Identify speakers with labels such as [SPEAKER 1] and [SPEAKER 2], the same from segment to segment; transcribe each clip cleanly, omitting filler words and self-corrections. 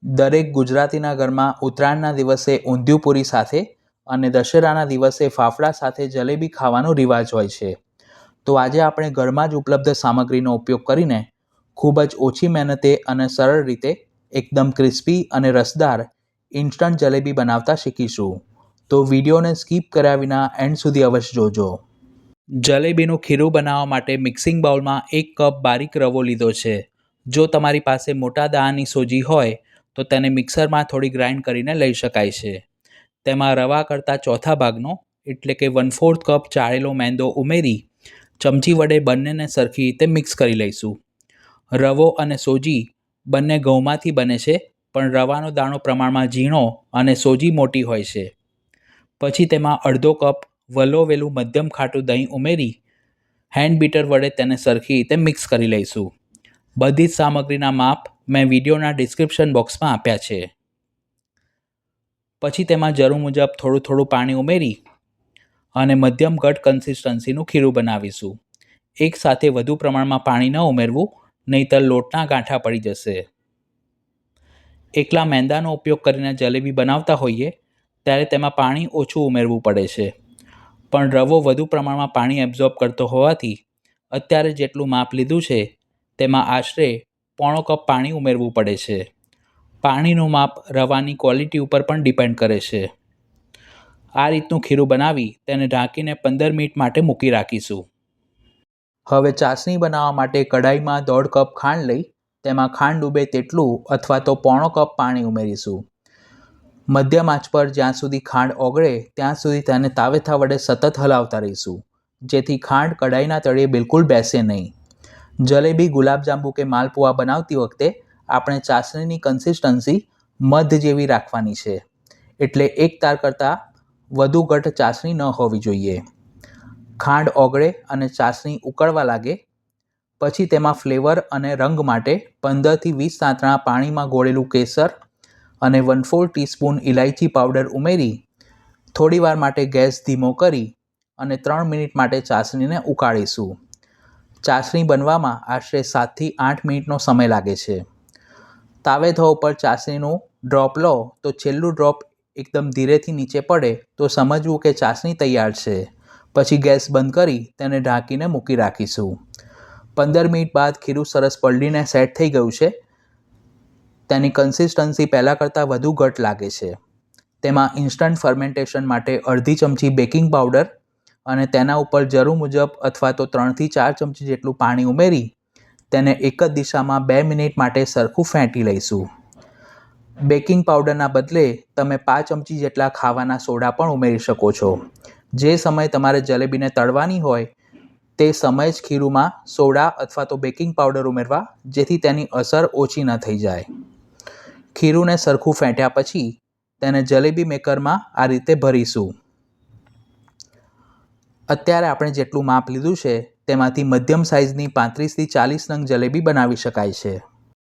[SPEAKER 1] દરેક ગુજરાતીના ઘરમાં ઉત્તરાયણના દિવસે ઊંધિયું પૂરી સાથે અને દશેરાના દિવસે ફાફડા સાથે જલેબી ખાવાનો રિવાજ હોય છે. તો આજે આપણે ઘરમાં જ ઉપલબ્ધ સામગ્રીનો ઉપયોગ કરીને ખૂબ જ ઓછી મહેનતે અને સરળ રીતે એકદમ ક્રિસ્પી અને રસદાર ઇન્સ્ટન્ટ જલેબી બનાવતા શીખીશું. તો વિડીયોને સ્કીપ કર્યા વિના એન્ડ સુધી અવશ્ય જોજો. જલેબીનું ખીરું બનાવવા માટે મિક્સિંગ બાઉલમાં 1 કપ બારીક રવો લીધો છે. જો તમારી પાસે મોટા દાણાની સોજી હોય તો તેને મિક્સરમાં થોડી ગ્રાઇન્ડ કરીને લઈ શકાય છે. તેમાં રવા કરતાં ચોથા ભાગનો એટલે કે 1/4 કપ ચાળેલો મેંદો ઉમેરી ચમચી વડે બંનેને સરખી રીતે મિક્સ કરી લઈશું. રવો અને સોજી બંને ઘઉંમાંથી બને છે, પણ રવાનો દાણો પ્રમાણમાં ઝીણો અને સોજી મોટી હોય છે. પછી તેમાં અડધો કપ વલોવેલું મધ્યમ ખાટું દહીં ઉમેરી હેન્ડ બીટર વડે તેને સરખી રીતે મિક્સ કરી લઈશું. બધી જ સામગ્રીના માપ મેં વિડીયોના ડિસ્ક્રિપ્શન બોક્સમાં આપ્યા છે. પછી તેમાં જરૂર મુજબ થોડું થોડું પાણી ઉમેરી અને મધ્યમ ઘટ કન્સિસ્ટન્સીનું ખીરું બનાવીશું. એક સાથે વધુ પ્રમાણમાં પાણી ન ઉમેરવું, નહીંતર લોટના ગાંઠા પડી જશે. એકલા મેંદાનો ઉપયોગ કરીને જલેબી બનાવતા હોઈએ ત્યારે તેમાં પાણી ઓછું ઉમેરવું પડે છે, પણ રવો વધુ પ્રમાણમાં પાણી એબ્ઝોર્બ કરતો હોવાથી અત્યારે જેટલું માપ લીધું છે તેમાં આશરે 1/4 કપ પાણી ઉમેરવું પડે છે. પાણીનું માપ રવાની ક્વોલિટી ઉપર પણ ડિપેન્ડ કરે છે. આ રીતનું ખીરું બનાવી તેને ઢાંકીને 15 મિનિટ માટે મૂકી રાખીશું. હવે ચાસણી બનાવવા માટે કઢાઈમાં 1/2 કપ ખાંડ લઈ તેમાં ખાંડ ડૂબે તેટલું અથવા તો 1/4 કપ પાણી ઉમેરીશું. મધ્યમ આંચ પર જ્યાં સુધી ખાંડ ઓગળે ત્યાં સુધી તેને તાવેથા વડે સતત હલાવતા રહીશું, જેથી ખાંડ કઢાઈના તળિયે બિલકુલ બેસે નહીં. જલેબી, ગુલાબજાંબુ કે માલપુઆ બનાવતી વખતે આપણે ચાસણીની કન્સિસ્ટન્સી મધ જેવી રાખવાની છે, એટલે એક તાર કરતાં વધુ ઘટ ચાસણી ન હોવી જોઈએ. ખાંડ ઓગળે અને ચાસણી ઉકળવા લાગે પછી તેમાં ફ્લેવર અને રંગ માટે 15 થી 20 સાંતણા પાણીમાં ગોળેલું કેસર અને 1/4 ટીસ્પૂન ઇલાયચી પાવડર ઉમેરી થોડીવાર માટે ગેસ ધીમો કરી અને 3 મિનિટ માટે ચાસણીને ઉકાળીશું. ચાસણી બનવામાં આશરે 7 થી 8 મિનિટનો સમય લાગે છે. તાવેથા ઉપર ચાસણીનું ડ્રોપ લો તો છેલ્લું ડ્રોપ એકદમ ધીરેથી નીચે પડે તો સમજવું કે ચાસણી તૈયાર છે. પછી ગેસ બંધ કરી તેને ઢાંકીને મૂકી રાખીશું. 15 મિનિટ બાદ ખીરું સરસ પલળીને સેટ થઈ ગયું છે. તેની કન્સિસ્ટન્સી પહેલાં કરતાં વધુ ઘટ લાગે છે. તેમાં ઇન્સ્ટન્ટ ફર્મેન્ટેશન માટે અડધી ચમચી બેકિંગ પાવડર અને તેના ઉપર જરૂર મુજબ અથવા તો 3 થી 4 ચમચી જેટલું પાણી ઉમેરી તેને એક જ દિશામાં 2 મિનિટ માટે સરખું ફેંટી લઈશું. બેકિંગ પાવડરના બદલે તમે 5 ચમચી જેટલા ખાવાના સોડા પણ ઉમેરી શકો છો. જે સમયે તમારે જલેબીને તળવાની હોય તે સમયે જ ખીરુંમાં સોડા અથવા તો બેકિંગ પાવડર ઉમેરવા, જેથી તેની અસર ઓછી ન થઈ જાય. ખીરુંને સરખું ફેંટ્યા પછી તેને જલેબી મેકરમાં આ રીતે ભરીશું. અત્યારે આપણે જેટલું માપ લીધું છે તેમાંથી મધ્યમ સાઇઝની 35 થી 40 નંગ જલેબી બનાવી શકાય છે.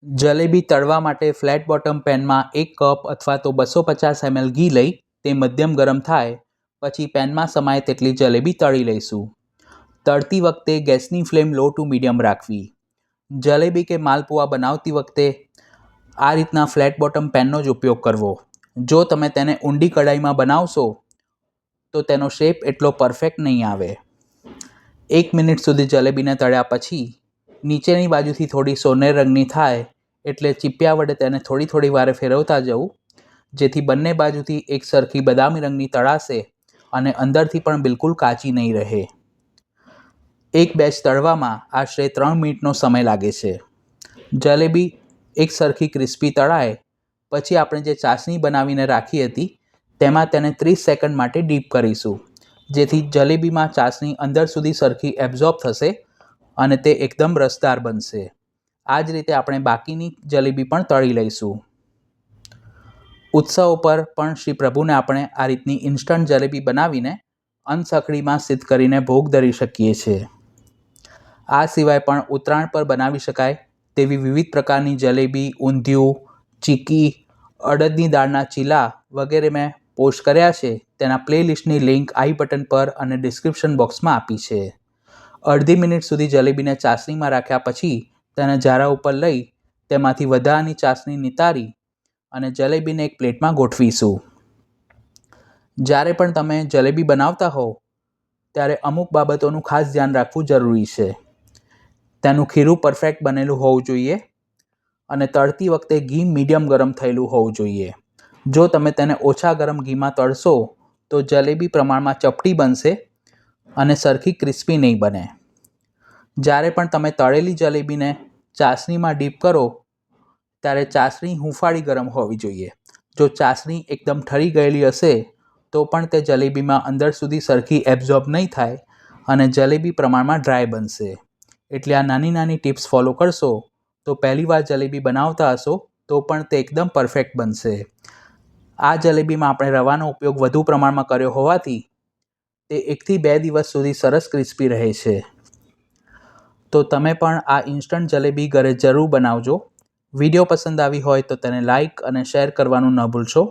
[SPEAKER 1] જલેબી તળવા માટે ફ્લેટ બોટમ પેનમાં 1 કપ અથવા તો 250 ml ઘી લઈ તે મધ્યમ ગરમ થાય પછી પેનમાં સમાય તેટલી જલેબી તળી લઈશું. તળતી વખતે ગેસની ફ્લેમ લો ટુ મીડિયમ રાખવી. જલેબી કે માલપુઆ બનાવતી વખતે આ રીતના ફ્લેટ બોટમ પેનનો જ ઉપયોગ કરવો. જો તમે તેને ઊંડી કઢાઈમાં બનાવશો તો તેનો શેપ એટલો પરફેક્ટ નહીં આવે. 1 મિનિટ સુધી જલેબીને તળ્યા પછી નીચેની બાજુથી થોડી સોનેરી રંગની થાય એટલે ચીપિયા વડે તેને થોડી થોડી વારે ફેરવતા જવું, જેથી બંને બાજુથી એક સરખી બદામી રંગની તળાશે અને અંદરથી પણ બિલકુલ કાચી નહીં રહે. એક બેચ તળવામાં આશરે 3 મિનિટનો સમય લાગે છે. જલેબી એક સરખી ક્રિસ્પી તળાય પછી આપણે જે ચાસણી બનાવીને રાખી હતી તેમાં તેને 30 સેકન્ડ માટે ડીપ કરીશું, જેથી જલેબીમાં ચાસણી અંદર સુધી સરખી એબ્ઝોર્બ થશે અને તે એકદમ રસદાર બનશે. આ જ રીતે આપણે બાકીની જલેબી પણ તળી લઈશું. ઉત્સવ પર પણ શ્રી પ્રભુને આપણે આ રીતની ઇન્સ્ટન્ટ જલેબી બનાવીને અનસકડીમાં સિદ્ધ કરીને ભોગ ધરી શકીએ છીએ. આ સિવાય પણ ઉત્તરાયણ પર બનાવી શકાય તેવી વિવિધ પ્રકારની જલેબી, ઊંધિયું, ચીકી, અડદની દાળના ચીલા વગેરે મેં પોસ્ટ કર્યા છે. તેના પ્લેલિસ્ટની લિંક આઈ બટન પર અને ડિસ્ક્રિપ્શન બોક્સમાં આપી છે. અડધી મિનિટ સુધી જલેબીને ચાસણીમાં રાખ્યા પછી તેને ઝારા ઉપર લઈ તેમાંથી વધારાની ચાસણી નિતારી અને જલેબીને એક પ્લેટમાં ગોઠવીશું. જ્યારે પણ તમે જલેબી બનાવતા હો ત્યારે અમુક બાબતોનું ખાસ ધ્યાન રાખવું જરૂરી છે. તેનું ખીરું પરફેક્ટ બનેલું હોવું જોઈએ અને તળતી વખતે ઘી મીડિયમ ગરમ થયેલું હોવું જોઈએ. જો તમે તેને ઓછા ગરમ ઘીમાં તળશો તો જલેબી પ્રમાણમાં ચપટી બનશે અને સરખી ક્રિસ્પી નહીં બને. જ્યારે પણ તમે તળેલી જલેબીને ચાસણીમાં ડીપ કરો ત્યારે ચાસણી હૂંફાળી ગરમ હોવી જોઈએ. જો ચાસણી એકદમ ઠરી ગયેલી હશે તો પણ તે જલેબીમાં અંદર સુધી સરખી એબ્ઝોર્બ નહીં થાય અને જલેબી પ્રમાણમાં ડ્રાય બનશે. એટલે આ નાની નાની ટિપ્સ ફોલો કરશો તો પહેલીવાર જલેબી બનાવતા હશો તો પણ તે એકદમ પરફેક્ટ બનશે. આ જલેબીમાં આપણે રવાનો ઉપયોગ વધુ પ્રમાણમાં કર્યો હોવાથી તે 1 થી 2 દિવસ સુધી સરસ ક્રિસ્પી રહે છે. તો તમે પણ આ ઇન્સ્ટન્ટ જલેબી ઘરે જરૂર બનાવજો. વિડીયો પસંદ આવી હોય તો તેને લાઇક અને શેર કરવાનું ન ભૂલશો.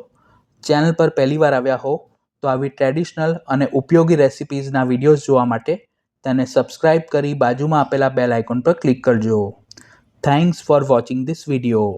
[SPEAKER 1] ચેનલ પર પહેલીવાર આવ્યા હો તો આવી ટ્રેડિશનલ અને ઉપયોગી રેસિપીઝના વિડીયોઝ જોવા માટે તેને સબસ્ક્રાઇબ કરી બાજુમાં આપેલા બેલ આઇકોન પર ક્લિક કરજો. Thanks for watching this video.